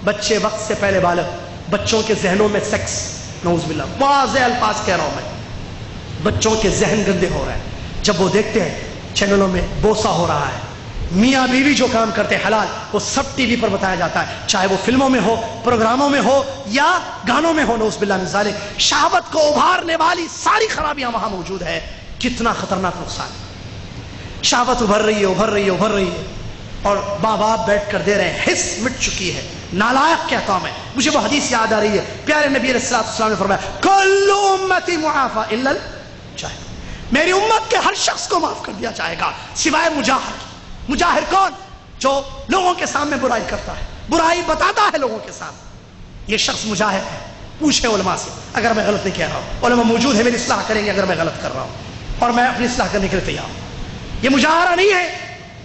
بچے وقت سے پہلے بالغ، بچوں کے ذہنوں میں سیکس، نعوذ باللہ، واضح الفاظ کہہ رہا ہوں میں، بچوں کے ذہن گندے ہو رہے ہیں جب وہ دیکھتے ہیں چینلوں میں بوسہ ہو رہا ہے، میاں بیوی جو کام کرتے ہیں حلال، وہ سب ٹی وی پر بتایا جاتا ہے، چاہے وہ فلموں میں ہو، پروگراموں میں ہو یا گانوں میں ہو، نعوذ باللہ من ذالک۔ شہوت کو ابھارنے والی ساری خرابیاں وہاں موجود ہے۔ کتنا خطرناک نقصان ہے۔ شہوت ابھر رہی ہے اور ماں باپ بیٹھ کر دے رہے ہیں، حس مٹ چکی ہے، نالائق کہتا ہوں میں۔ مجھے وہ حدیث یاد آ رہی ہے، پیارے نبی علیہ السلام نے فرمایا کل امتی معافی الا الجاہر، میری امت کے ہر شخص کو معاف کر دیا جائے گا سوائے مجاہر۔ مجاہر کون؟ جو لوگوں کے سامنے برائی کرتا ہے، برائی بتاتا ہے لوگوں کے سامنے، یہ شخص مجاہر ہے۔ پوچھے علماء سے اگر میں غلط نہیں کہہ رہا ہوں، علماء موجود ہے میری اصلاح کریں گے اگر میں غلط کر رہا ہوں، اور میں اپنی اصلاح کرنے کے لیے تیار ہوں۔ یہ مجاہرہ نہیں ہے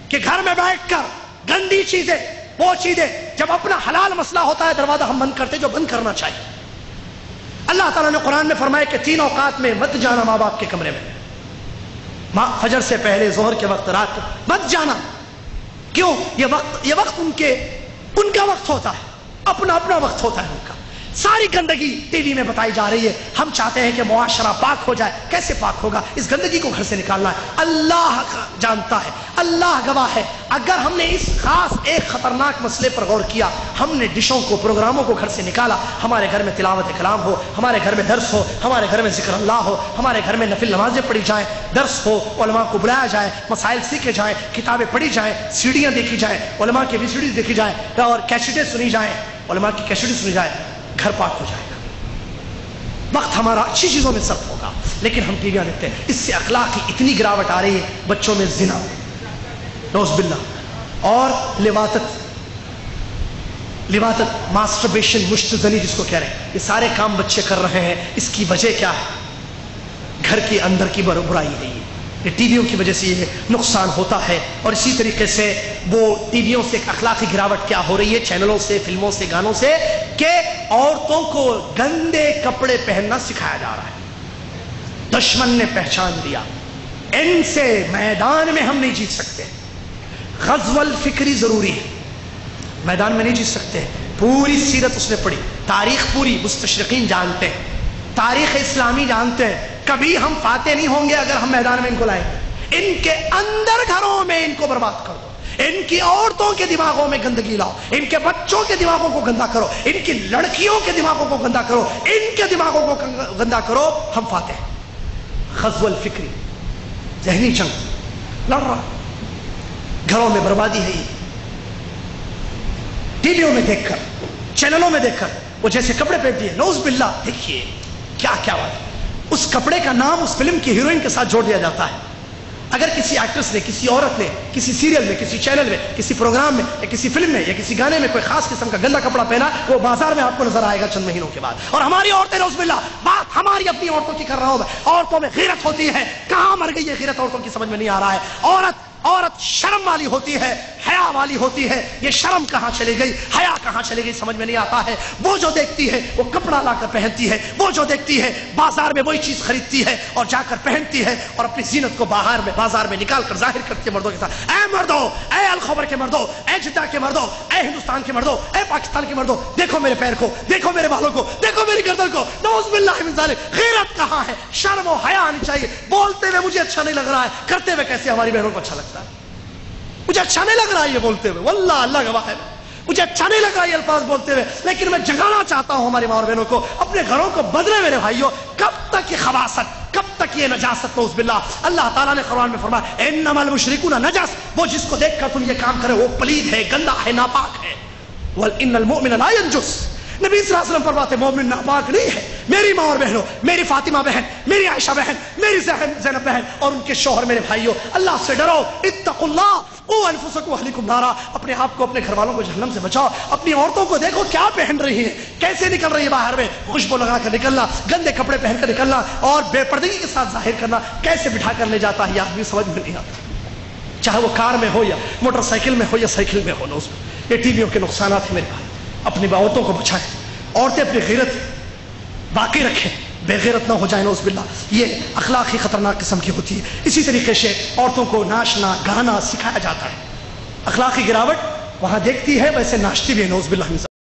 کہ گھر میں بیٹھ کر گندی چیزیں، وہ چیزیں جب اپنا حلال مسئلہ ہوتا ہے دروازہ ہم بند کرتے جو بند کرنا چاہیے۔ اللہ تعالیٰ نے قرآن میں فرمایا کہ 3 اوقات میں مت جانا ماں باپ کے کمرے میں، فجر سے پہلے، ظہر کے وقت، رات کو مت جانا۔ کیوں؟ یہ وقت ان کا وقت ہوتا ہے، اپنا وقت ہوتا ہے ان کا۔ ساری گندگی ٹی وی میں بتائی جا رہی ہے۔ ہم چاہتے ہیں کہ معاشرہ پاک ہو جائے، کیسے پاک ہوگا؟ اس گندگی کو گھر سے نکالنا ہے۔ اللہ جانتا ہے، اللہ گواہ ہے، اگر ہم نے اس خاص ایک خطرناک مسئلے پر غور کیا، ہم نے ڈشوں کو، پروگراموں کو گھر سے نکالا، ہمارے گھر میں تلاوت کلام ہو، ہمارے گھر میں درس ہو، ہمارے گھر میں ذکر اللہ ہو، ہمارے گھر میں نفل نمازیں پڑھی جائیں، درس ہو، علماء کو بلایا جائے، مسائل سیکھے جائیں، کتابیں پڑھی جائیں، سیڑیاں دیکھی جائیں، علماء کی ویڈیوز دیکھی جائیں اور کیسٹیں سنی جائیں، علماء کی کیسٹیں سنی جائیں، گھر پاک ہو جائے گا۔ وقت ہمارا اچھی چیزوں میں صرف ہوگا، لیکن ہم ٹی ویاں دیکھتے ہیں، اس سے اخلاق کی اتنی گراوٹ آ رہی ہے، بچوں میں زنا، نعوذ باللہ، اور لواطت، ماسٹربیشن، مشت زنی جس کو کہہ رہے ہیں، یہ سارے کام بچے کر رہے ہیں۔ اس کی وجہ کیا ہے؟ گھر کے اندر کی برائی ہے۔ یہ ٹی ویوں کی وجہ سے یہ نقصان ہوتا ہے، اور اسی طریقے سے وہ ٹی ویوں سے ایک اخلاقی گراوٹ کیا ہو رہی ہے، چینلوں سے، فلموں سے، گانوں سے، کہ عورتوں کو گندے کپڑے پہننا سکھایا جا رہا ہے۔ دشمن نے پہچان لیا، ان سے میدان میں ہم نہیں جیت سکتے۔ غزو الفکری ضروری ہے، میدان میں نہیں جیت سکتے۔ پوری سیرت اس نے پڑھی، تاریخ پوری مستشرقین جانتے ہیں، تاریخ اسلامی جانتے ہیں، کبھی ہم فاتح نہیں ہوں گے اگر ہم میدان میں ان کو لائیں۔ ان کے اندر گھروں میں ان کو برباد کر دو، ان کی عورتوں کے دماغوں میں گندگی لاؤ، ان کے بچوں کے دماغوں کو گندا کرو، ان کی لڑکیوں کے دماغوں کو گندا کرو، ان کے دماغوں کو گندا کرو، ہم فاتح ہیں۔ غزو الفکری، ذہنی جنگ لڑ رہا، گھروں میں بربادی ہے۔ یہ ٹی ویوں میں دیکھ کر، چینلوں میں دیکھ کر وہ جیسے کپڑے پہنتی ہے، نعوذ باللہ، دیکھیے کیا کیا بات ہے۔ اس کپڑے کا نام اس فلم کی ہیروئن کے ساتھ جوڑ دیا جاتا ہے۔ اگر کسی ایکٹریس نے، کسی عورت نے، کسی سیریل میں، کسی چینل میں، کسی پروگرام میں یا کسی فلم میں یا کسی گانے میں کوئی خاص قسم کا گندا کپڑا پہنا، وہ بازار میں آپ کو نظر آئے گا چند مہینوں کے بعد۔ اور ہماری عورتیں، نعوذ باللہ، بات ہماری اپنی عورتوں کی کر رہا ہوں میں، عورتوں میں غیرت ہوتی ہے، کہاں مر گئی ہے غیرت؟ عورتوں کی سمجھ میں نہیں آ رہا ہے۔ عورت شرم والی ہوتی ہے، حیا والی ہوتی ہے، یہ شرم کہاں چلی گئی، حیا کہاں چلی گئی، سمجھ میں نہیں آتا ہے۔ وہ جو دیکھتی ہے وہ کپڑا لا کر پہنتی ہے، وہ جو دیکھتی ہے بازار میں وہی چیز خریدتی ہے اور جا کر پہنتی ہے، اور اپنی زینت کو بازار میں نکال کر ظاہر کرتی ہے مردوں کے ساتھ۔ اے مردوں، اے الخبر کے مردوں، اے جدہ کے مردوں، اے ہندوستان کے مردوں، اے پاکستان کے مردوں، دیکھو میرے پیر کو، دیکھو میرے بالوں کو، دیکھو میری گردن کو، نعوذ باللہ من ذالک۔ غیرت کہاں ہے؟ شرم و حیا آنی چاہیے۔ بولتے ہوئے مجھے اچھا نہیں لگ رہا ہے، کرتے ہوئے کیسے ہماری بہنوں کو اچھا لگتا ہے؟ مجھے اچھا نہیں لگ رہا ہے یہ بولتے ہوئے، واللہ اللہ گواہ ہے، مجھے اچھا نہیں لگ رہا یہ الفاظ بولتے ہوئے، لیکن میں جگانا چاہتا ہوں ہماری ماں اور بہنوں کو، اپنے گھروں کو بدلے میرے بھائیوں۔ کب تک یہ خباثت، کب تک یہ نجاست؟ نعوذ باللہ۔ اللہ تعالیٰ نے قرآن میں فرمایا انما المشرکون نجس، وہ جس کو دیکھ کر تم یہ کام کرے وہ پلید ہے، گندا ہے، ناپاک ہے۔ وَإِنَّ الْمُؤْمِنَ لَا يَنْجُسُ، نبی صلی اللہ علیہ وسلم فرماتے مومن ناپاک نہیں ہے۔ میری ماں اور بہنوں، میری فاطمہ بہن، میری عائشہ بہن، میری زینب بہن اور ان کے شوہر، میرے بھائیوں، اللہ سے ڈرو، اتقوا اللہ، قوا انفسکم واہلیکم نارا، اپنے آپ کو، اپنے گھر والوں کو جہنم سے بچاؤ۔ اپنی عورتوں کو دیکھو کیا پہن رہی ہیں، کیسے نکل رہی ہے باہر میں، خوشبو لگا کر نکلنا، گندے کپڑے پہن کر نکلنا اور بے پردگی کے ساتھ ظاہر کرنا، کیسے بٹھا کر لے جاتا ہے یہ آدمی سمجھ میں نہیں آتا، چاہے وہ کار میں ہو یا موٹر سائیکل میں ہو یا سائیکل میں ہو۔ یہ ٹی ویوں کے نقصانات ہیں میرے بھائی، اپنی عورتوں کو بچائیں، عورتیں اپنی غیرت باقی رکھیں، بے غیرت نہ ہو جائیں، نعوذ باللہ، یہ اخلاقی خطرناک قسم کی ہوتی ہے۔ اسی طریقے سے عورتوں کو ناچنا گانا سکھایا جاتا ہے، اخلاقی گراوٹ وہاں دیکھتی ہے ویسے ناچتی بھی ہے، نعوذ باللہ۔